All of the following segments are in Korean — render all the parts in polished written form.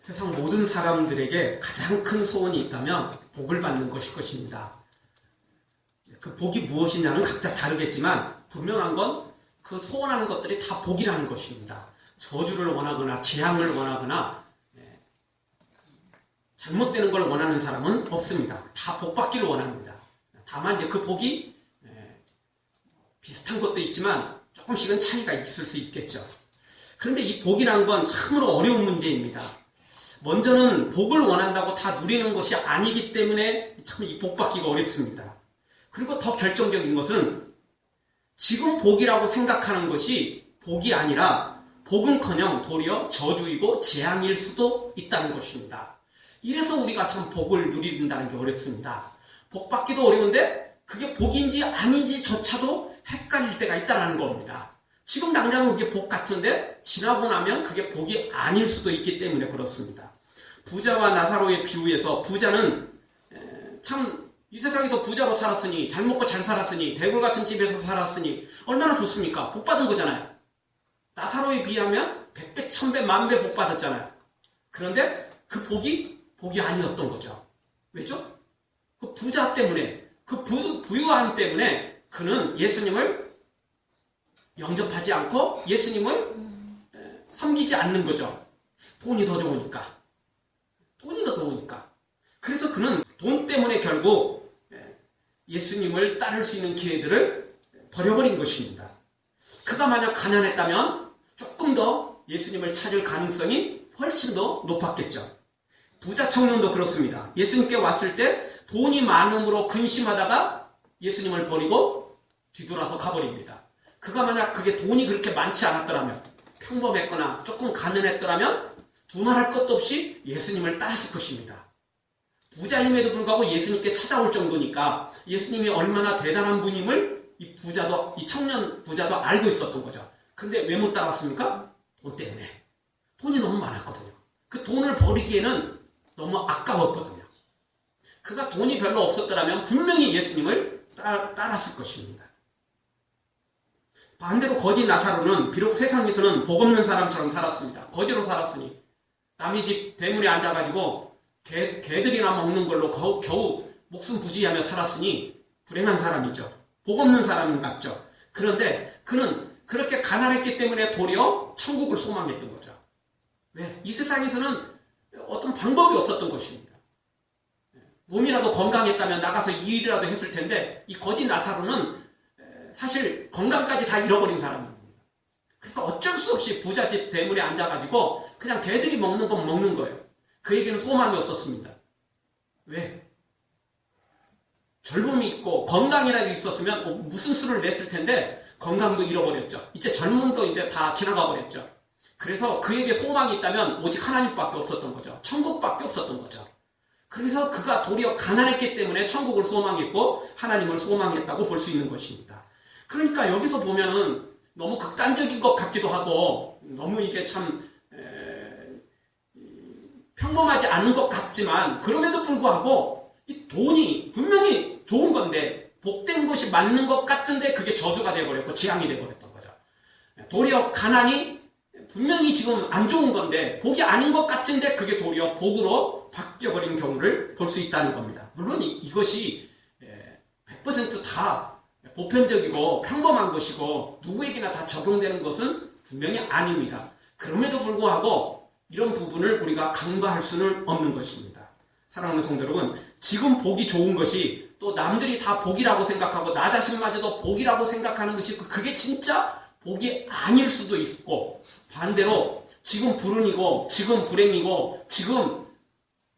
세상 모든 사람들에게 가장 큰 소원이 있다면 복을 받는 것일 것입니다. 그 복이 무엇이냐는 각자 다르겠지만 분명한 건 그 소원하는 것들이 다 복이라는 것입니다. 저주를 원하거나 재앙을 원하거나 잘못되는 걸 원하는 사람은 없습니다. 다 복 받기를 원합니다. 다만 이제 그 복이 비슷한 것도 있지만 조금씩은 차이가 있을 수 있겠죠. 그런데 이 복이라는 건 참으로 어려운 문제입니다. 먼저는 복을 원한다고 다 누리는 것이 아니기 때문에 참 이 복 받기가 어렵습니다. 그리고 더 결정적인 것은 지금 복이라고 생각하는 것이 복이 아니라 복은커녕 도리어 저주이고 재앙일 수도 있다는 것입니다. 이래서 우리가 참 복을 누린다는 게 어렵습니다. 복 받기도 어려운데 그게 복인지 아닌지조차도 헷갈릴 때가 있다는 겁니다. 지금 당장은 그게 복 같은데 지나고 나면 그게 복이 아닐 수도 있기 때문에 그렇습니다. 부자와 나사로의 비유에서 부자는 참 이 세상에서 부자로 살았으니 잘 먹고 잘 살았으니 대굴 같은 집에서 살았으니 얼마나 좋습니까? 복 받은 거잖아요. 나사로에 비하면 100배, 1000배, 만배 복 받았잖아요. 그런데 그 복이 아니었던 거죠. 왜죠? 그 부자 때문에, 그 부유함 때문에 그는 예수님을 영접하지 않고 예수님을 섬기지 않는 거죠. 돈이 더 좋으니까. 돈이 더 좋으니까. 그래서 그는 돈 때문에 결국 예수님을 따를 수 있는 기회들을 버려버린 것입니다. 그가 만약 가난했다면 조금 더 예수님을 찾을 가능성이 훨씬 더 높았겠죠. 부자 청년도 그렇습니다. 예수님께 왔을 때 돈이 많음으로 근심하다가 예수님을 버리고 뒤돌아서 가버립니다. 그가 만약 그게 돈이 그렇게 많지 않았더라면, 평범했거나 조금 가난했더라면 두말할 것도 없이 예수님을 따랐을 것입니다. 부자임에도 불구하고 예수님께 찾아올 정도니까 예수님이 얼마나 대단한 분임을 이 청년 부자도 알고 있었던 거죠. 근데 왜 못 따랐습니까? 돈 때문에. 돈이 너무 많았거든요. 그 돈을 버리기에는 너무 아까웠거든요. 그가 돈이 별로 없었더라면 분명히 예수님을 따랐을 것입니다. 반대로 거지 나사로는 비록 세상에서는 복 없는 사람처럼 살았습니다. 거지로 살았으니 남의 집 대문에 앉아가지고 개들이나 먹는 걸로 겨우 목숨 부지하며 살았으니 불행한 사람이죠. 복 없는 사람 같죠. 그런데 그는 그렇게 가난했기 때문에 도리어 천국을 소망했던 거죠. 왜? 이 세상에서는 어떤 방법이 없었던 것입니다. 몸이라도 건강했다면 나가서 일이라도 했을 텐데 이 거지 나사로는 사실 건강까지 다 잃어버린 사람입니다. 그래서 어쩔 수 없이 부잣집 대문에 앉아가지고 그냥 개들이 먹는 건 먹는 거예요. 그에게는 소망이 없었습니다. 왜? 젊음이 있고 건강이라도 있었으면 무슨 수를 냈을 텐데 건강도 잃어버렸죠. 이제 젊음도 이제 다 지나가 버렸죠. 그래서 그에게 소망이 있다면 오직 하나님밖에 없었던 거죠. 천국밖에 없었던 거죠. 그래서 그가 도리어 가난했기 때문에 천국을 소망했고 하나님을 소망했다고 볼 수 있는 것입니다. 그러니까 여기서 보면은 너무 극단적인 것 같기도 하고 너무 이게 참 평범하지 않은 것 같지만 그럼에도 불구하고 이 돈이 분명히 좋은 건데 복된 것이 맞는 것 같은데 그게 저주가 되어버렸고 재앙이 되어버렸던 거죠. 도리어 가난이 분명히 지금 안 좋은 건데 복이 아닌 것 같은데 그게 도리어 복으로 바뀌어버린 경우를 볼 수 있다는 겁니다. 물론 이것이 100% 다 보편적이고 평범한 것이고 누구에게나 다 적용되는 것은 분명히 아닙니다. 그럼에도 불구하고 이런 부분을 우리가 간과할 수는 없는 것입니다. 사랑하는 성도 여러분, 지금 복이 좋은 것이 또 남들이 다 복이라고 생각하고 나 자신마저도 복이라고 생각하는 것이 그게 진짜 복이 아닐 수도 있고 반대로 지금 불운이고 지금 불행이고 지금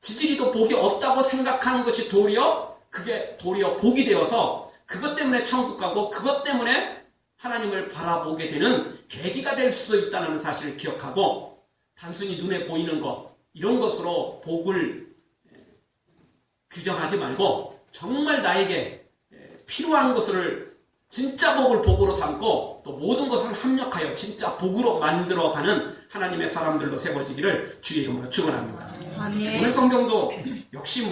지지리도 복이 없다고 생각하는 것이 그게 도리어 복이 되어서 그것 때문에 천국 가고 그것 때문에 하나님을 바라보게 되는 계기가 될 수도 있다는 사실을 기억하고 단순히 눈에 보이는 것 이런 것으로 복을 규정하지 말고 정말 나에게 필요한 것을 진짜 복을 복으로 삼고 또 모든 것을 합력하여 진짜 복으로 만들어가는 하나님의 사람들로 세워지기를 주의 이름으로 축원합니다. 오늘 성경도 역시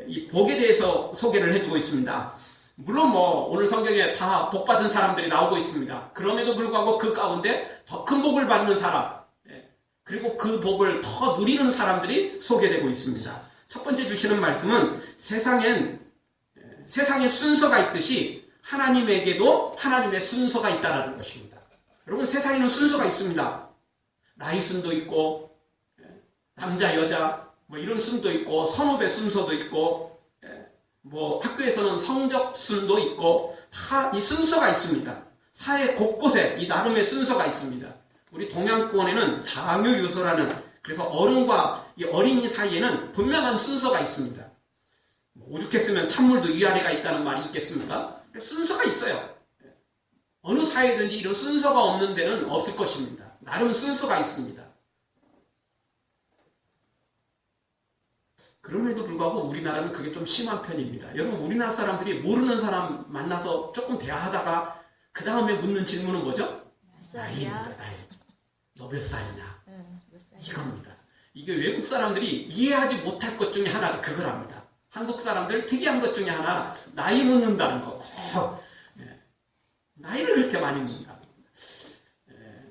이 복에 대해서 소개를 해주고 있습니다. 물론 오늘 성경에 다 복받은 사람들이 나오고 있습니다. 그럼에도 불구하고 그 가운데 더 큰 복을 받는 사람 그리고 그 복을 더 누리는 사람들이 소개되고 있습니다. 첫 번째 주시는 말씀은 세상에 순서가 있듯이 하나님에게도 하나님의 순서가 있다는 것입니다. 여러분, 세상에는 순서가 있습니다. 나이 순도 있고, 남자, 여자, 뭐 이런 순도 있고, 선후배 순서도 있고, 뭐 학교에서는 성적 순도 있고, 다 이 순서가 있습니다. 사회 곳곳에 이 나름의 순서가 있습니다. 우리 동양권에는 장유유서라는, 그래서 어른과 이 어린이 사이에는 분명한 순서가 있습니다. 오죽했으면 찬물도 위아래가 있다는 말이 있겠습니까? 순서가 있어요. 어느 사회든지 이런 순서가 없는 데는 없을 것입니다. 나름 순서가 있습니다. 그럼에도 불구하고 우리나라는 그게 좀 심한 편입니다. 여러분, 우리나라 사람들이 모르는 사람 만나서 조금 대화하다가 그 다음에 묻는 질문은 뭐죠? 나이입니다. 나이. 너 몇 살이냐? 몇 살? 이겁니다. 이게 외국 사람들이 이해하지 못할 것 중에 하나가 그거랍니다. 한국 사람들 특이한 것 중에 하나, 나이 묻는다는 거. 나이를 그렇게 많이 묻는다.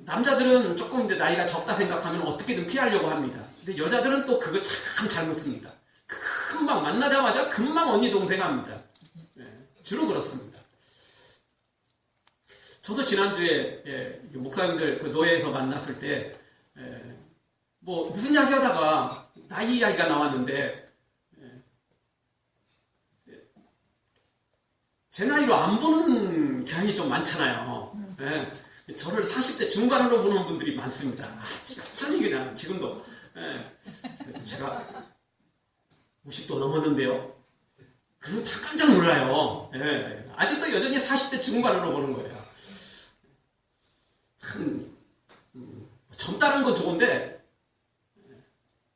남자들은 조금 이제 나이가 적다 생각하면 어떻게든 피하려고 합니다. 근데 여자들은 또 그거 참 잘 묻습니다. 금방 만나자마자 금방 언니 동생 합니다. 주로 그렇습니다. 저도 지난주에 목사님들 그 노예에서 만났을 때 뭐 무슨 이야기 하다가 나이 이야기가 나왔는데 제 나이로 안 보는 경향이 좀 많잖아요. 저를 40대 중반으로 보는 분들이 많습니다. 여전히 그냥 지금도 제가 50도 넘었는데요. 그럼 다 깜짝 놀라요. 아직도 여전히 40대 중반으로 보는 거예요. 참 젊다는 건 좋은데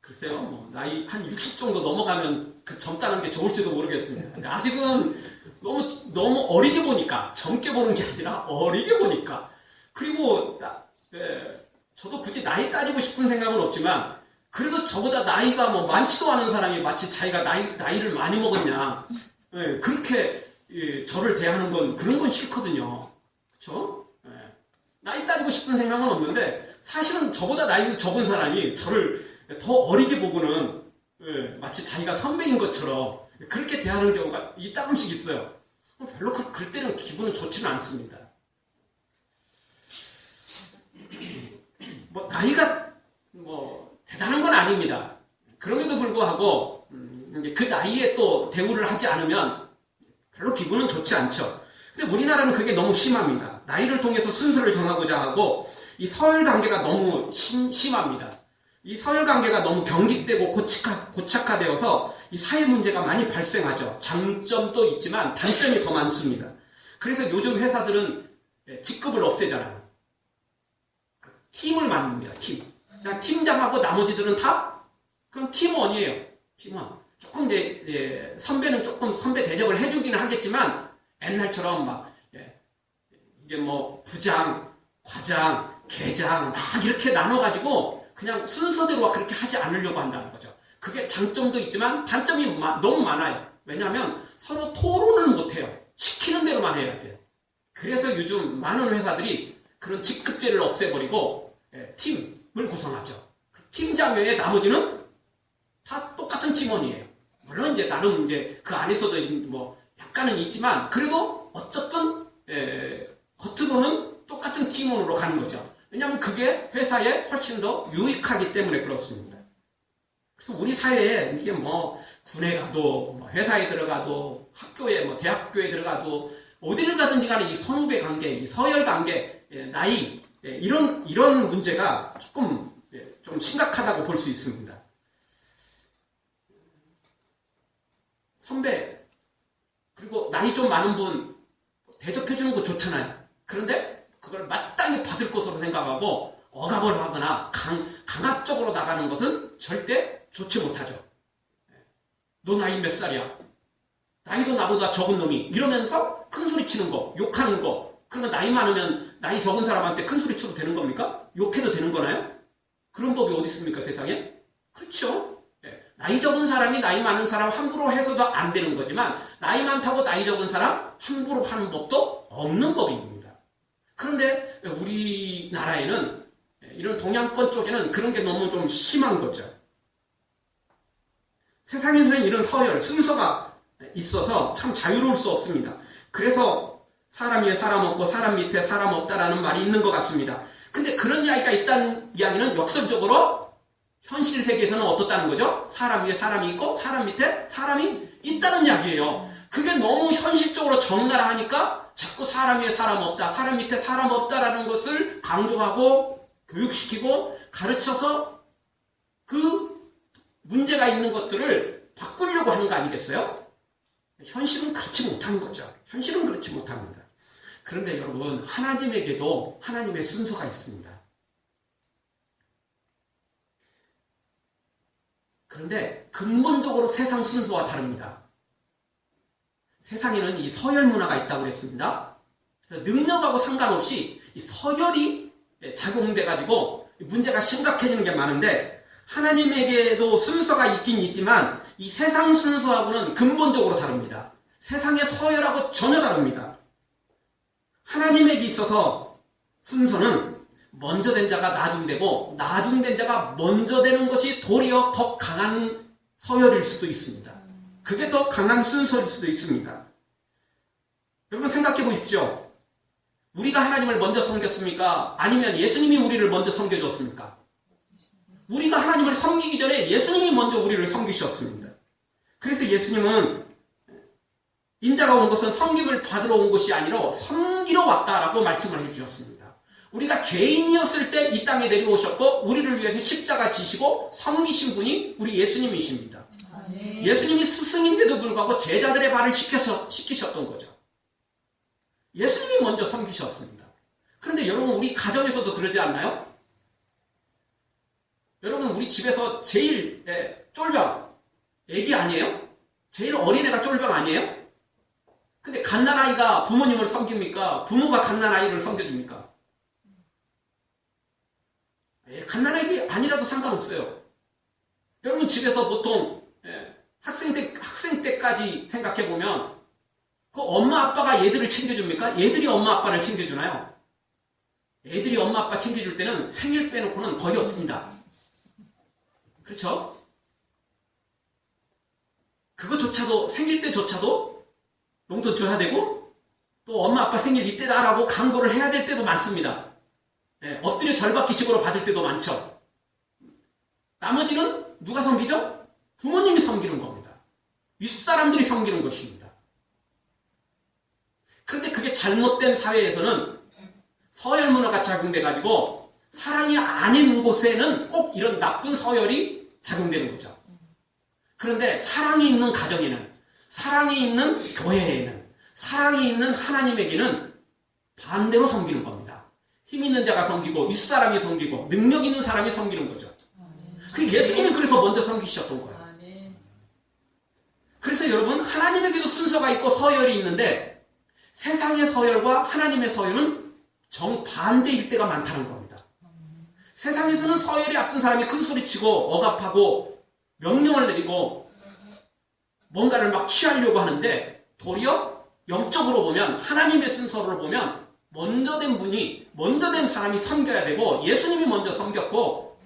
글쎄요, 뭐 나이 한 60 정도 넘어가면 그 젊다는 게 좋을지도 모르겠습니다. 아직은 너무 어리게 보니까, 젊게 보는 게 아니라 어리게 보니까. 그리고 저도 굳이 나이 따지고 싶은 생각은 없지만 그래도 저보다 나이가 뭐 많지도 않은 사람이 마치 자기가 나이를 많이 먹었냐, 그렇게 저를 대하는 건, 그런 건 싫거든요. 그렇죠? 나이 따지고 싶은 생각은 없는데 사실은 저보다 나이가 적은 사람이 저를 더 어리게 보고는 마치 자기가 선배인 것처럼 그렇게 대하는 경우가 이따금씩 있어요. 별로 그럴 때는 기분은 좋지는 않습니다. 뭐 나이가 뭐 대단한 건 아닙니다. 그럼에도 불구하고 그 나이에 또 대우를 하지 않으면 별로 기분은 좋지 않죠. 근데 우리나라는 그게 너무 심합니다. 나이를 통해서 순서를 정하고자 하고 이 서열 관계가 너무 심합니다. 이 서열 관계가 너무 경직되고 고착화되어서 이 사회 문제가 많이 발생하죠. 장점도 있지만 단점이 더 많습니다. 그래서 요즘 회사들은 직급을 없애잖아요. 팀을 만듭니다. 팀. 그냥 팀장하고 나머지들은 다 그럼 팀원이에요. 팀원. 조금 이제 선배는 조금 선배 대접을 해주기는 하겠지만 옛날처럼 막 이게 뭐 부장, 과장, 계장 막 이렇게 나눠가지고 그냥 순서대로 그렇게 하지 않으려고 한다는 거죠. 그게 장점도 있지만 단점이 너무 많아요. 왜냐하면 서로 토론을 못해요. 시키는 대로만 해야 돼요. 그래서 요즘 많은 회사들이 그런 직급제를 없애버리고 팀을 구성하죠. 팀장 외에 나머지는 다 똑같은 팀원이에요. 물론 이제 나름 이제 그 안에서도 뭐 약간은 있지만 그래도 어쨌든 겉으로는 똑같은 팀원으로 가는 거죠. 왜냐하면 그게 회사에 훨씬 더 유익하기 때문에 그렇습니다. 그래서 우리 사회에 이게 뭐 군에 가도 뭐 회사에 들어가도 학교에 뭐 대학교에 들어가도 어디를 가든지 간에 이 선후배 관계, 이 서열 관계, 나이 이런 문제가 조금 좀 심각하다고 볼 수 있습니다. 선배 그리고 나이 좀 많은 분 대접해주는 거 좋잖아요. 그런데 그걸 마땅히 받을 것으로 생각하고 억압을 하거나 강압적으로 나가는 것은 절대 좋지 못하죠. 너 나이 몇 살이야? 나이도 나보다 적은 놈이 이러면서 큰 소리 치는 거, 욕하는 거. 그러면 나이 많으면 나이 적은 사람한테 큰 소리 쳐도 되는 겁니까? 욕해도 되는 거나요? 그런 법이 어디 있습니까, 세상에? 그렇죠? 나이 적은 사람이 나이 많은 사람 함부로 해서도 안 되는 거지만 나이 많다고 나이 적은 사람 함부로 하는 법도 없는 법입니다. 그런데 우리나라에는 이런 동양권 쪽에는 그런 게 너무 좀 심한 거죠. 세상에서는 이런 서열, 순서가 있어서 참 자유로울 수 없습니다. 그래서 사람 위에 사람 없고 사람 밑에 사람 없다라는 말이 있는 것 같습니다. 근데 그런 이야기가 있다는 이야기는 역설적으로 현실 세계에서는 어떻다는 거죠? 사람 위에 사람이 있고 사람 밑에 사람이 있다는 이야기예요. 그게 너무 현실적으로 적나라 하니까 자꾸 사람 위에 사람 없다, 사람 밑에 사람 없다라는 것을 강조하고 교육시키고 가르쳐서 그 문제가 있는 것들을 바꾸려고 하는 거 아니겠어요? 현실은 그렇지 못한 거죠. 현실은 그렇지 못합니다. 그런데 여러분, 하나님에게도 하나님의 순서가 있습니다. 그런데 근본적으로 세상 순서와 다릅니다. 세상에는 이 서열 문화가 있다고 그랬습니다. 그래서 능력하고 상관없이 이 서열이 작용돼가지고 문제가 심각해지는 게 많은데, 하나님에게도 순서가 있긴 있지만 이 세상 순서하고는 근본적으로 다릅니다. 세상의 서열하고 전혀 다릅니다. 하나님에게 있어서 순서는 먼저 된 자가 나중되고 나중된 자가 먼저 되는 것이 도리어 더 강한 서열일 수도 있습니다. 그게 더 강한 순서일 수도 있습니다. 여러분 생각해 보십시오. 우리가 하나님을 먼저 섬겼습니까? 아니면 예수님이 우리를 먼저 섬겨줬습니까? 우리가 하나님을 섬기기 전에 예수님이 먼저 우리를 섬기셨습니다. 그래서 예수님은 인자가 온 것은 섬김을 받으러 온 것이 아니라 섬기러 왔다라고 말씀을 해주셨습니다. 우리가 죄인이었을 때 이 땅에 내려오셨고 우리를 위해서 십자가 지시고 섬기신 분이 우리 예수님이십니다. 예수님이 스승인데도 불구하고 제자들의 발을 씻기셨던 거죠. 예수님이 먼저 섬기셨습니다. 그런데 여러분, 우리 가정에서도 그러지 않나요? 여러분, 우리 집에서 제일 쫄병 애기 아니에요? 제일 어린애가 쫄병 아니에요? 근데 갓난아이가 부모님을 섬깁니까? 부모가 갓난아이를 섬겨줍니까? 갓난아이 아니라도 상관없어요. 여러분, 집에서 보통 학생 때까지 생각해보면 그 엄마 아빠가 얘들을 챙겨줍니까? 얘들이 엄마 아빠를 챙겨주나요? 애들이 엄마 아빠 챙겨줄 때는 생일 빼놓고는 거의 없습니다. 그렇죠? 그거조차도, 생일 때조차도 용돈 줘야 되고 또 엄마 아빠 생일 이때다라고 광고를 해야 될 때도 많습니다. 엎드려 절받기식으로 받을 때도 많죠. 나머지는 누가 섬기죠? 부모님이 섬기는 겁니다. 윗사람들이 섬기는 것입니다. 그런데 그게 잘못된 사회에서는 서열 문화가 작용돼가지고 사랑이 아닌 곳에는 꼭 이런 나쁜 서열이 작용되는 거죠. 그런데 사랑이 있는 가정에는, 사랑이 있는 교회에는, 사랑이 있는 하나님에게는 반대로 섬기는 겁니다. 힘 있는 자가 섬기고 윗사람이 섬기고 능력 있는 사람이 섬기는 거죠. 그 예수님이 그래서 먼저 섬기셨던 거예요. 그래서 여러분, 하나님에게도 순서가 있고 서열이 있는데 세상의 서열과 하나님의 서열은 정반대일 때가 많다는 겁니다. 세상에서는 서열이 앞선 사람이 큰 소리치고 억압하고 명령을 내리고 뭔가를 막 취하려고 하는데, 도리어 영적으로 보면, 하나님의 순서를 보면 먼저 된 분이, 먼저 된 사람이 섬겨야 되고 예수님이 먼저 섬겼고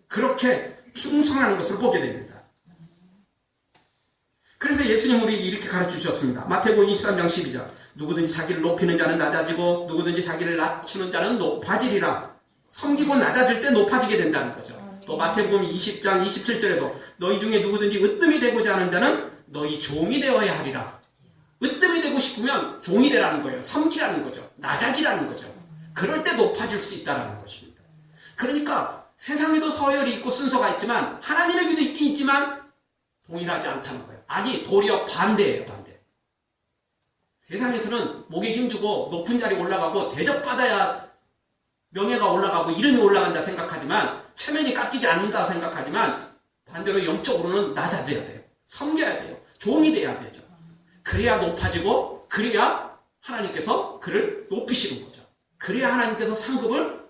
그렇게 충성하는 것을 보게 됩니다. 그래서 예수님 우리에게 이렇게 가르치셨습니다. 마태복음 23장 12절. 누구든지 자기를 높이는 자는 낮아지고 누구든지 자기를 낮추는 자는 높아지리라. 섬기고 낮아질 때 높아지게 된다는 거죠. 또 마태복음 20장 27절에도 너희 중에 누구든지 으뜸이 되고자 하는 자는 너희 종이 되어야 하리라. 으뜸이 되고 싶으면 종이 되라는 거예요. 섬기라는 거죠. 낮아지라는 거죠. 그럴 때 높아질 수 있다는 것입니다. 그러니까 세상에도 서열이 있고 순서가 있지만 하나님에게도 있긴 있지만 동일하지 않다는 거예요. 아니, 도리어 반대예요. 반대. 세상에서는 목에 힘주고 높은 자리에 올라가고 대접받아야 명예가 올라가고 이름이 올라간다 생각하지만, 체면이 깎이지 않는다 생각하지만, 반대로 영적으로는 낮아져야 돼요. 섬겨야 돼요. 종이 돼야 되죠. 그래야 높아지고 그래야 하나님께서 그를 높이시는 거죠. 그래야 하나님께서 상급을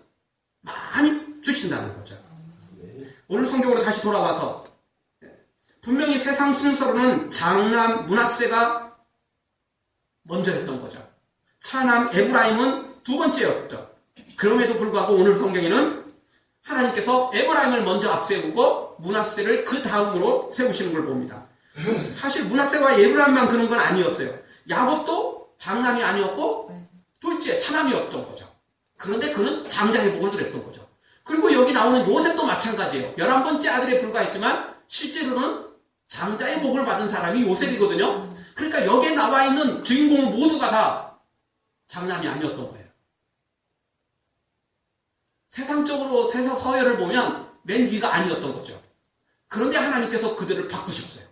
많이 주신다는 거죠. 오늘 성경으로 다시 돌아와서 분명히 세상 순서로는 장남 므낫세가 먼저 했던 거죠. 차남 에브라임은 두 번째였죠. 그럼에도 불구하고 오늘 성경에는 하나님께서 에브라임을 먼저 앞세우고 므낫세를 그 다음으로 세우시는 걸 봅니다. 사실 므낫세와 에브라임만 그런 건 아니었어요. 야곱도 장남이 아니었고 둘째 차남이었던 거죠. 그런데 그는 장자의 복을 누렸던 거죠. 그리고 여기 나오는 요셉도 마찬가지예요. 11번째 아들에 불과했지만 실제로는 장자의 복을 받은 사람이 요셉이거든요. 그러니까 여기에 나와 있는 주인공 모두가 다 장남이 아니었던 거예요. 세상적으로 서열을 보면 맨 위가 아니었던 거죠. 그런데 하나님께서 그들을 바꾸셨어요.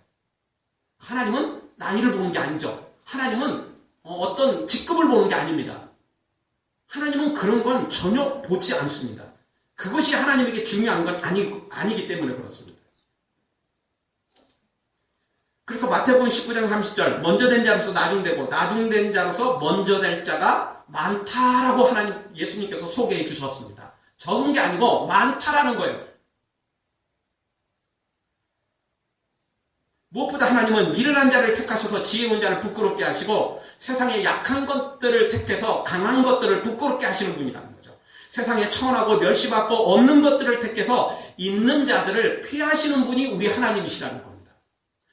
하나님은 나이를 보는 게 아니죠. 하나님은 어떤 직급을 보는 게 아닙니다. 하나님은 그런 건 전혀 보지 않습니다. 그것이 하나님에게 중요한 건 아니기 때문에 그렇습니다. 그래서 마태복음 19장 30절 먼저 된 자로서 나중되고 나중된 자로서 먼저 될 자가 많다라고 예수님께서 소개해 주셨습니다. 적은 게 아니고 많다라는 거예요. 무엇보다 하나님은 미련한 자를 택하셔서 지혜로운 자를 부끄럽게 하시고 세상의 약한 것들을 택해서 강한 것들을 부끄럽게 하시는 분이라는 거죠. 세상에 천하고 멸시받고 없는 것들을 택해서 있는 자들을 피하시는 분이 우리 하나님이시라는 겁니다.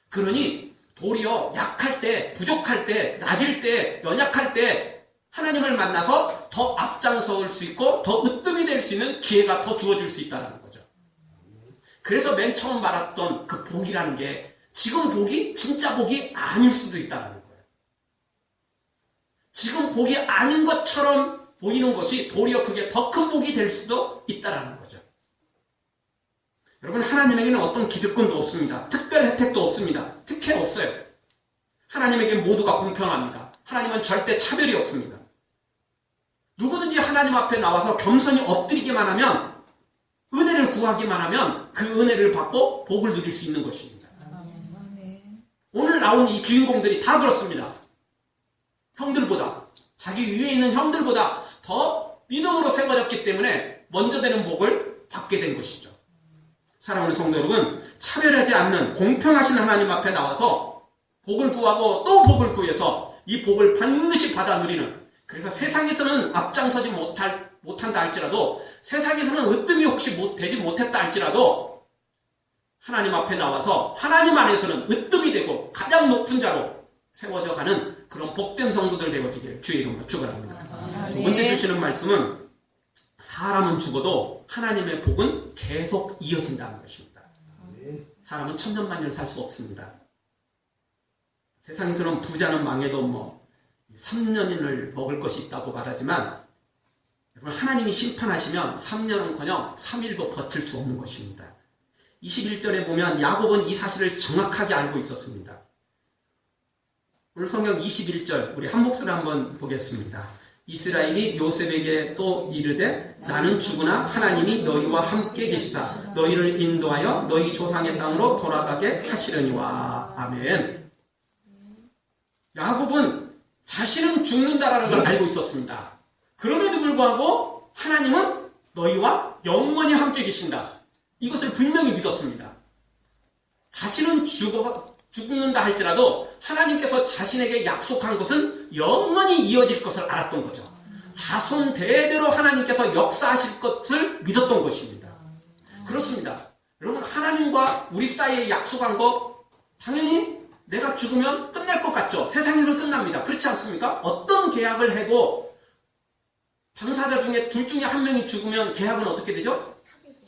그러니 도리어 약할 때, 부족할 때, 낮을 때, 연약할 때 하나님을 만나서 더 앞장설 수 있고 더 으뜸이 될 수 있는 기회가 더 주어질 수 있다는 거죠. 그래서 맨 처음 말했던 그 복이라는 게 지금 복이 진짜 복이 아닐 수도 있다는 거예요. 지금 복이 아닌 것처럼 보이는 것이 도리어 그게 더 큰 복이 될 수도 있다는 거죠. 여러분 하나님에게는 어떤 기득권도 없습니다. 특별 혜택도 없습니다. 특혜 없어요. 하나님에게 모두가 공평합니다. 하나님은 절대 차별이 없습니다. 누구든지 하나님 앞에 나와서 겸손히 엎드리기만 하면 은혜를 구하기만 하면 그 은혜를 받고 복을 누릴 수 있는 것입니다. 오늘 나온 이 주인공들이 다 그렇습니다. 형들보다 자기 위에 있는 형들보다 더 믿음으로 세워졌기 때문에 먼저 되는 복을 받게 된 것이죠. 사랑하는 성도 여러분, 차별하지 않는 공평하신 하나님 앞에 나와서 복을 구하고 또 복을 구해서 이 복을 반드시 받아 누리는, 그래서 세상에서는 앞장서지 못한다 할지라도, 세상에서는 으뜸이 혹시 되지 못했다 할지라도 하나님 앞에 나와서 하나님 안에서는 으뜸이 되고 가장 높은 자로 세워져 가는 그런 복된 성도들 되어지길 주의 이름으로 축원합니다. 두 번째 주시는 말씀은 사람은 죽어도 하나님의 복은 계속 이어진다는 것입니다. 사람은 천년만년 살 수 없습니다. 세상에서는 부자는 망해도 3년을 먹을 것이 있다고 말하지만 여러분 하나님이 심판하시면 3년은커녕 3일도 버틸 수 없는 것입니다. 21절에 보면 야곱은 이 사실을 정확하게 알고 있었습니다. 오늘 성경 21절 우리 한 목소리 한번 보겠습니다. 이스라엘이 요셉에게 또 이르되 나는 죽으나 하나님이 너희와 함께 계시다. 너희를 인도하여 너희 조상의 땅으로 돌아가게 하시려니와. 아멘. 야곱은 자신은 죽는다라는 걸 알고 있었습니다. 그럼에도 불구하고 하나님은 너희와 영원히 함께 계신다. 이것을 분명히 믿었습니다. 자신은 죽는다 할지라도 하나님께서 자신에게 약속한 것은 영원히 이어질 것을 알았던 거죠. 자손 대대로 하나님께서 역사하실 것을 믿었던 것입니다. 그렇습니다. 여러분 하나님과 우리 사이에 약속한 거 당연히 내가 죽으면 끝날 것 같죠. 세상에서는 끝납니다. 그렇지 않습니까? 어떤 계약을 해도 당사자 중에 둘 중에 한 명이 죽으면 계약은 어떻게 되죠?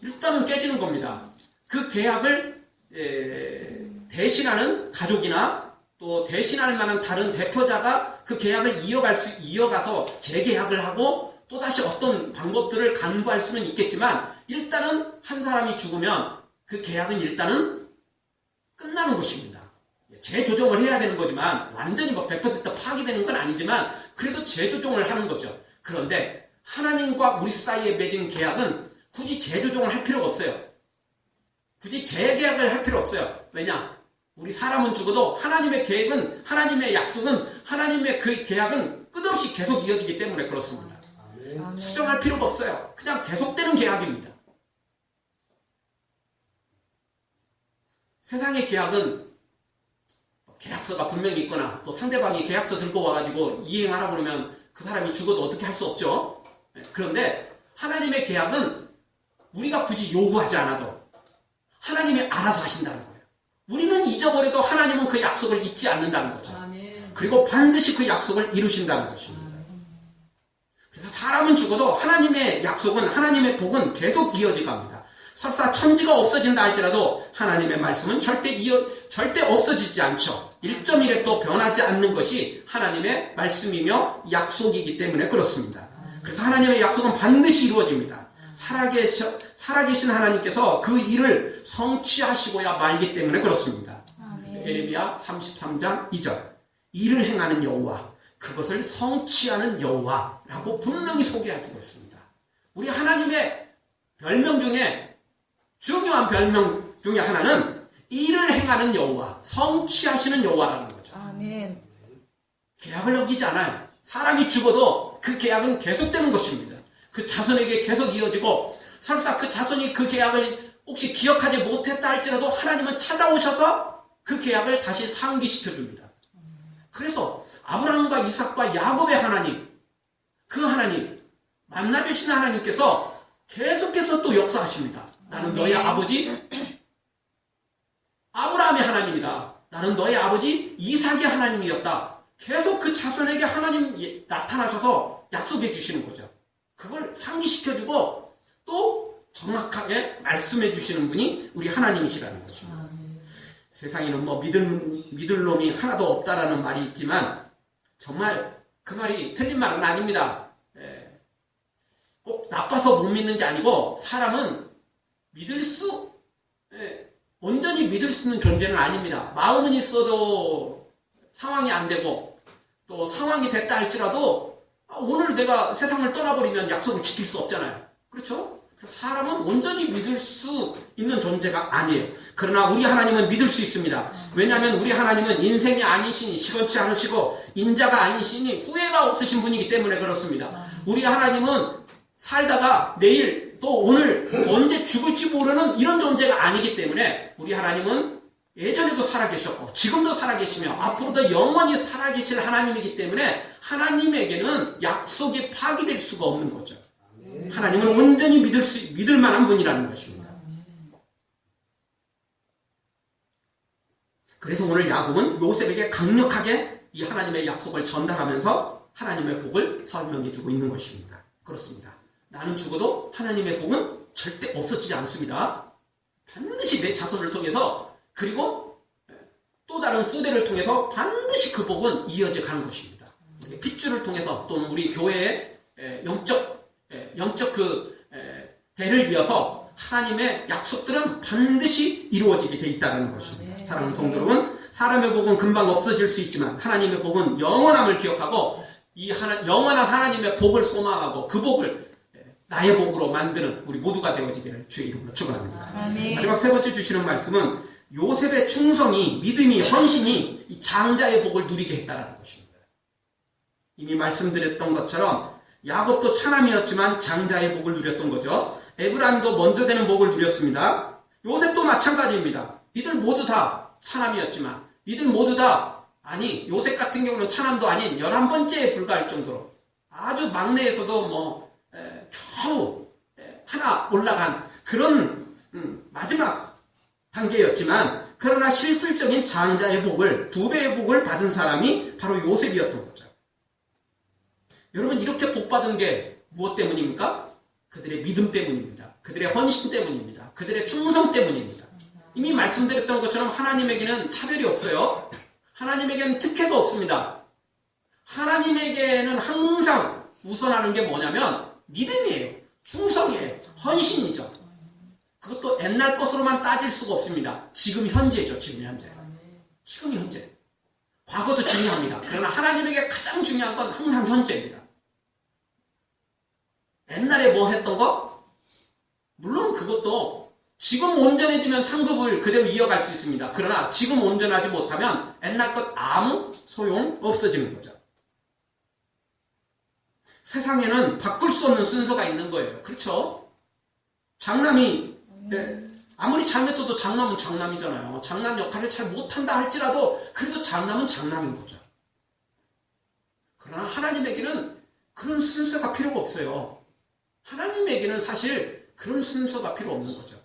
일단은 깨지는 겁니다. 그 계약을 대신하는 가족이나 또 대신할 만한 다른 대표자가 그 계약을 이어가서 재계약을 하고 또다시 어떤 방법들을 강구할 수는 있겠지만 일단은 한 사람이 죽으면 그 계약은 일단은 끝나는 것입니다. 재조정을 해야 되는 거지만 완전히 100% 파기되는 건 아니지만 그래도 재조정을 하는 거죠. 그런데 하나님과 우리 사이에 맺은 계약은 굳이 재조정을 할 필요가 없어요. 굳이 재계약을 할 필요 없어요. 왜냐? 우리 사람은 죽어도 하나님의 계획은, 하나님의 약속은, 하나님의 그 계약은 끝없이 계속 이어지기 때문에 그렇습니다. 수정할 필요가 없어요. 그냥 계속되는 계약입니다. 세상의 계약은 계약서가 분명히 있거나 또 상대방이 계약서 들고 와가지고 이행하라고 그러면 그 사람이 죽어도 어떻게 할 수 없죠. 그런데 하나님의 계약은 우리가 굳이 요구하지 않아도 하나님이 알아서 하신다는 거예요. 우리는 잊어버려도 하나님은 그 약속을 잊지 않는다는 거죠. 그리고 반드시 그 약속을 이루신다는 것입니다. 그래서 사람은 죽어도 하나님의 약속은, 하나님의 복은 계속 이어져 갑니다. 설사 천지가 없어진다 할지라도 하나님의 말씀은 절대 없어지지 않죠. 1.1획도 변하지 않는 것이 하나님의 말씀이며 약속이기 때문에 그렇습니다. 그래서 하나님의 약속은 반드시 이루어집니다. 살아계신 하나님께서 그 일을 성취하시고야 말기 때문에 그렇습니다. 에레미야 33장 2절 일을 행하는 여호와, 그것을 성취하는 여호와라고 분명히 소개해주고 있습니다. 우리 하나님의 별명 중에 중요한 별명 중에 하나는 일을 행하는 여호와, 성취하시는 여호와라는 거죠. 아멘. 계약을 어기지 않아요. 사람이 죽어도 그 계약은 계속되는 것입니다. 그 자손에게 계속 이어지고, 설사 그 자손이 그 계약을 혹시 기억하지 못했다 할지라도 하나님은 찾아오셔서 그 계약을 다시 상기시켜 줍니다. 그래서 아브라함과 이삭과 야곱의 하나님, 그 하나님, 만나주신 하나님께서 계속해서 또 역사하십니다. 나는 너의 아버지 아브라함의 하나님이다. 나는 너의 아버지 이삭의 하나님이었다. 계속 그 자손에게 하나님 나타나셔서 약속해 주시는 거죠. 그걸 상기시켜주고 또 정확하게 말씀해 주시는 분이 우리 하나님이시라는 거죠. 세상에는 뭐 믿을 놈이 하나도 없다라는 말이 있지만 정말 그 말이 틀린 말은 아닙니다. 꼭 나빠서 못 믿는 게 아니고 사람은 온전히 믿을 수 있는 존재는 아닙니다. 마음은 있어도 상황이 안 되고 또 상황이 됐다 할지라도 오늘 내가 세상을 떠나버리면 약속을 지킬 수 없잖아요. 그렇죠? 사람은 온전히 믿을 수 있는 존재가 아니에요. 그러나 우리 하나님은 믿을 수 있습니다. 왜냐하면 우리 하나님은 인생이 아니시니 시건치 않으시고 인자가 아니시니 후회가 없으신 분이기 때문에 그렇습니다. 우리 하나님은 살다가 내일 또 오늘 언제 죽을지 모르는 이런 존재가 아니기 때문에 우리 하나님은 예전에도 살아계셨고 지금도 살아계시며 앞으로도 영원히 살아계실 하나님이기 때문에 하나님에게는 약속이 파기될 수가 없는 거죠. 하나님은 온전히 믿을 만한 분이라는 것입니다. 그래서 오늘 야곱은 요셉에게 강력하게 이 하나님의 약속을 전달하면서 하나님의 복을 설명해 주고 있는 것입니다. 그렇습니다. 나는 죽어도 하나님의 복은 절대 없어지지 않습니다. 반드시 내 자손을 통해서 그리고 또 다른 세대를 통해서 반드시 그 복은 이어져 가는 것입니다. 핏줄을 통해서 또는 우리 교회의 영적 대를 이어서 하나님의 약속들은 반드시 이루어지게 돼 있다는 것입니다. 사랑하는 성도 여러분, 사람의 복은 금방 없어질 수 있지만 하나님의 복은 영원함을 기억하고 이 영원한 하나님의 복을 소망하고 그 복을 나의 복으로 만드는 우리 모두가 되어지기를 주의 이름으로 축원합니다. 마지막 세 번째 주시는 말씀은 요셉의 충성이, 믿음이, 헌신이 이 장자의 복을 누리게 했다는 것입니다. 이미 말씀드렸던 것처럼 야곱도 차남이었지만 장자의 복을 누렸던 거죠. 에브라임도 먼저 되는 복을 누렸습니다. 요셉도 마찬가지입니다. 이들 모두 다 차남이었지만 이들 모두 다 요셉 같은 경우는 차남도 아닌 11번째에 불과할 정도로 아주 막내에서도 겨우 하나 올라간 그런 마지막 단계였지만 그러나 실질적인 장자의 복을, 2배의 복을 받은 사람이 바로 요셉이었던 거죠. 여러분, 이렇게 복받은 게 무엇 때문입니까? 그들의 믿음 때문입니다. 그들의 헌신 때문입니다. 그들의 충성 때문입니다. 이미 말씀드렸던 것처럼 하나님에게는 차별이 없어요. 하나님에게는 특혜가 없습니다. 하나님에게는 항상 우선하는 게 뭐냐면 믿음이에요. 충성이에요. 헌신이죠. 그것도 옛날 것으로만 따질 수가 없습니다. 지금 현재죠. 지금 현재. 지금 현재. 과거도 중요합니다. 그러나 하나님에게 가장 중요한 건 항상 현재입니다. 옛날에 뭐 했던 거? 물론 그것도 지금 온전해지면 상급을 그대로 이어갈 수 있습니다. 그러나 지금 온전하지 못하면 옛날 것 아무 소용 없어지는 거죠. 세상에는 바꿀 수 없는 순서가 있는 거예요. 그렇죠? 장남이 아무리 잘못해도 장남은 장남이잖아요. 장남 역할을 잘 못한다 할지라도 그래도 장남은 장남인 거죠. 그러나 하나님에게는 그런 순서가 필요가 없어요. 하나님에게는 사실 그런 순서가 필요 없는 거죠.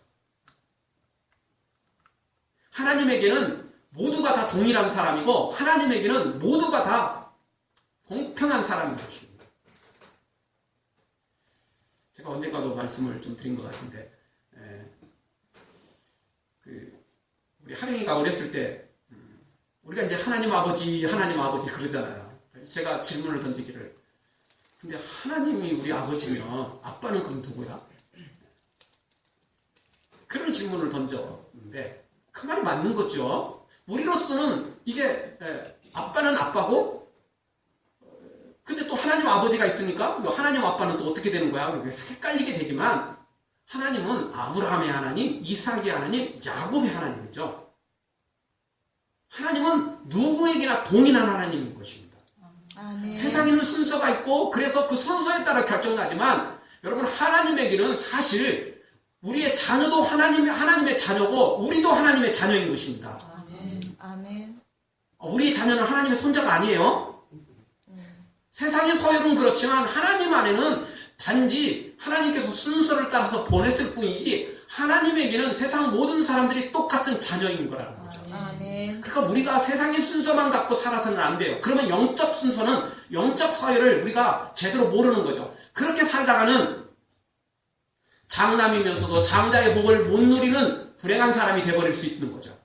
하나님에게는 모두가 다 동일한 사람이고 하나님에게는 모두가 다 공평한 사람인 것입니다. 제가 언젠가도 말씀을 좀 드린 것 같은데 우리 하령이가 어렸을 때 우리가 이제 하나님 아버지 그러잖아요. 제가 질문을 던지기를 근데 하나님이 우리 아버지면 아빠는 그럼 누구야? 그런 질문을 던졌는데 그 말이 맞는 거죠. 우리로서는 이게 아빠는 아빠고 근데 또 하나님 아버지가 있으니까 하나님 아빠는 또 어떻게 되는 거야? 헷갈리게 되지만 하나님은 아브라함의 하나님, 이삭의 하나님, 야곱의 하나님이죠. 하나님은 누구에게나 동일한 하나님인 것입니다. 아멘. 세상에는 순서가 있고 그래서 그 순서에 따라 결정나지만 여러분 하나님에게는 사실 우리의 자녀도 하나님의 자녀고 우리도 하나님의 자녀인 것입니다. 아멘. 아멘. 우리의 자녀는 하나님의 손자가 아니에요. 세상의 서열은 그렇지만 하나님 안에는 단지 하나님께서 순서를 따라서 보냈을 뿐이지 하나님에게는 세상 모든 사람들이 똑같은 자녀인 거라는 거죠. 아멘. 그러니까 우리가 세상의 순서만 갖고 살아서는 안 돼요. 그러면 영적 순서는 영적 서열을 우리가 제대로 모르는 거죠. 그렇게 살다가는 장남이면서도 장자의 복을 못 누리는 불행한 사람이 돼버릴 수 있는 거죠.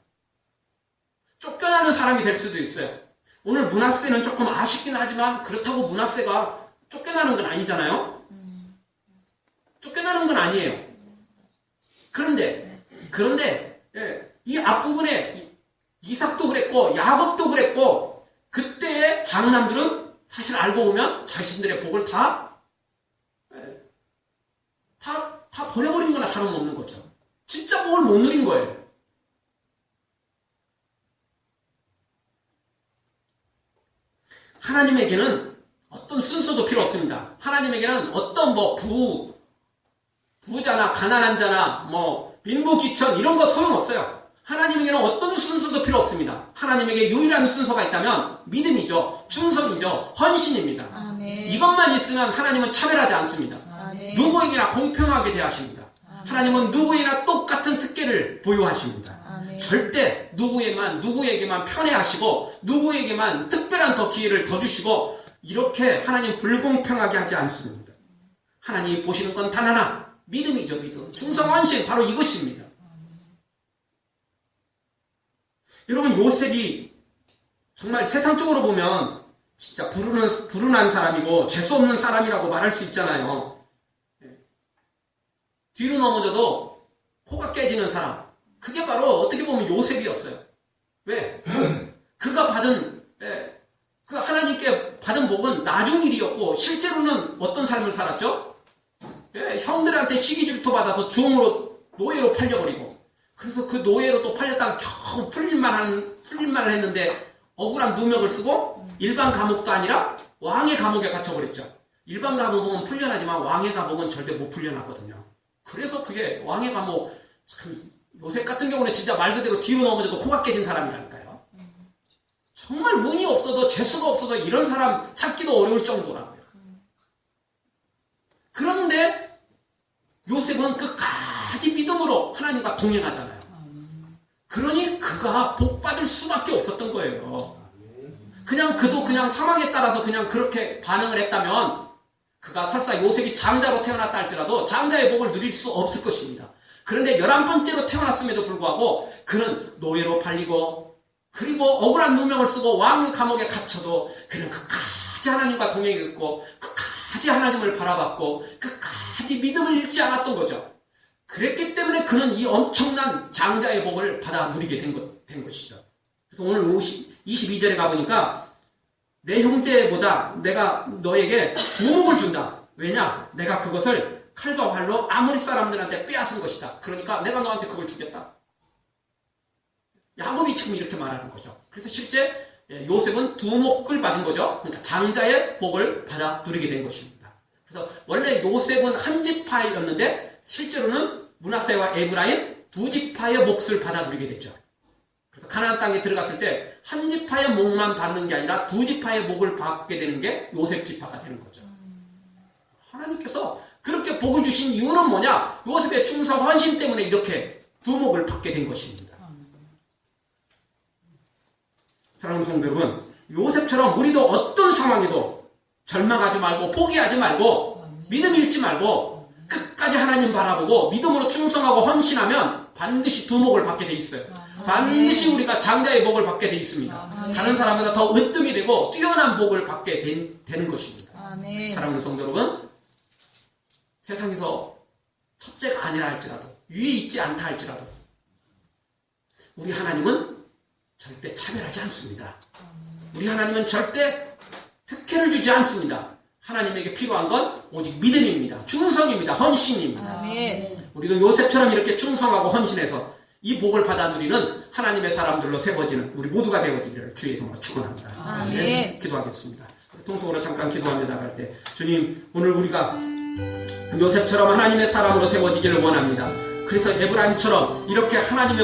쫓겨나는 사람이 될 수도 있어요. 오늘 므낫세는 조금 아쉽긴 하지만 그렇다고 므낫세가 쫓겨나는 건 아니잖아요. 쫓겨나는 건 아니에요. 그런데 이 앞부분에 이삭도 그랬고 야곱도 그랬고 그때의 장남들은 사실 알고 보면 자신들의 복을 다 버려버린 거나 다름없는 거죠. 진짜 복을 못 누린 거예요. 하나님에게는 어떤 순서도 필요 없습니다. 하나님에게는 어떤 부자나 가난한 자나 빈부귀천 이런 거 소용없어요. 하나님에게는 어떤 순서도 필요 없습니다. 하나님에게 유일한 순서가 있다면 믿음이죠. 충성이죠. 헌신입니다. 아멘. 이것만 있으면 하나님은 차별하지 않습니다. 아멘. 누구에게나 공평하게 대하십니다. 하나님은 누구에게나 똑같은 특権을 부여하십니다. 아멘. 절대 누구에게만 편애하시고 누구에게만 특별한 더 기회를 더 주시고 이렇게 하나님 불공평하게 하지 않습니다. 하나님이 보시는 건 단 하나 믿음이죠. 믿음. 충성 헌신 바로 이것입니다. 여러분 요셉이 정말 세상적으로 보면 진짜 불운한 사람이고 재수없는 사람이라고 말할 수 있잖아요. 뒤로 넘어져도 코가 깨지는 사람. 그게 바로 어떻게 보면 요셉이었어요. 왜? 그가 그 하나님께 받은 복은 나중 일이었고 실제로는 어떤 삶을 살았죠? 형들한테 시기 질투 받아서 노예로 팔려버리고 그래서 그 노예로 또 팔렸다가 겨우 풀릴만을 했는데 억울한 누명을 쓰고 일반 감옥도 아니라 왕의 감옥에 갇혀버렸죠. 일반 감옥은 풀려나지만 왕의 감옥은 절대 못 풀려나거든요. 그래서 그게 왕의 감옥 참 요셉 같은 경우는 진짜 말 그대로 뒤로 넘어져도 코가 깨진 사람이라니까요. 정말 운이 없어도 재수가 없어도 이런 사람 찾기도 어려울 정도라고요. 그런데 요셉은 끝까지 믿음으로 하나님과 동행하잖아요. 그러니 그가 복받을 수밖에 없었던 거예요. 그도 그냥 상황에 따라서 그냥 그렇게 반응을 했다면 그가 설사 요셉이 장자로 태어났다 할지라도 장자의 복을 누릴 수 없을 것입니다. 그런데 11번째로 태어났음에도 불구하고 그는 노예로 팔리고 그리고 억울한 누명을 쓰고 왕 감옥에 갇혀도 그는 끝까지 하나님과 동행했고 끝까지 하나님을 바라봤고 끝까지 믿음을 잃지 않았던 거죠. 그랬기 때문에 그는 이 엄청난 장자의 복을 받아 누리게 된 것이죠. 그래서 오늘 22절에 가보니까 내 형제보다 내가 너에게 두목을 준다. 왜냐? 내가 그것을 칼과 활로 아모리 사람들한테 빼앗은 것이다. 그러니까 내가 너한테 그걸 주겠다. 야곱이 지금 이렇게 말하는 거죠. 그래서 실제 요셉은 두목을 받은 거죠. 그러니까 장자의 복을 받아 누리게 된 것입니다. 그래서 원래 요셉은 한 지파였는데 실제로는 므낫세와 에브라임 두 지파의 몫을 받아 누리게 됐죠. 그래서 가나안 땅에 들어갔을 때 한 지파의 목만 받는 게 아니라 두 지파의 목을 받게 되는 게 요셉 지파가 되는 거죠. 하나님께서 그렇게 복을 주신 이유는 뭐냐? 요셉의 충성 헌신 때문에 이렇게 두목을 받게 된 것입니다. 사랑하는 성도 여러분, 요셉처럼 우리도 어떤 상황에도 절망하지 말고 포기하지 말고 믿음 잃지 말고 끝까지 하나님 바라보고 믿음으로 충성하고 헌신하면 반드시 두목을 받게 돼 있어요. 반드시 우리가 장자의 복을 받게 돼 있습니다. 다른 사람보다 더 으뜸이 되고 뛰어난 복을 받게 되는 것입니다. 아멘. 사랑하는 성도 여러분, 세상에서 첫째가 아니라 할지라도 위에 있지 않다 할지라도 우리 하나님은 절대 차별하지 않습니다. 우리 하나님은 절대 특혜를 주지 않습니다. 하나님에게 필요한 건 오직 믿음입니다. 충성입니다. 헌신입니다. 아멘. 우리도 요셉처럼 이렇게 충성하고 헌신해서 이 복을 받아 누리는 하나님의 사람들로 세워지는 우리 모두가 되어지기를 주의 이름으로 축원합니다. 아멘. 기도하겠습니다. 통속으로 잠깐 기도하며 나갈 때 주님, 오늘 우리가 요셉처럼 하나님의 사람으로 세워지기를 원합니다. 그래서 에브라임처럼 이렇게 하나님의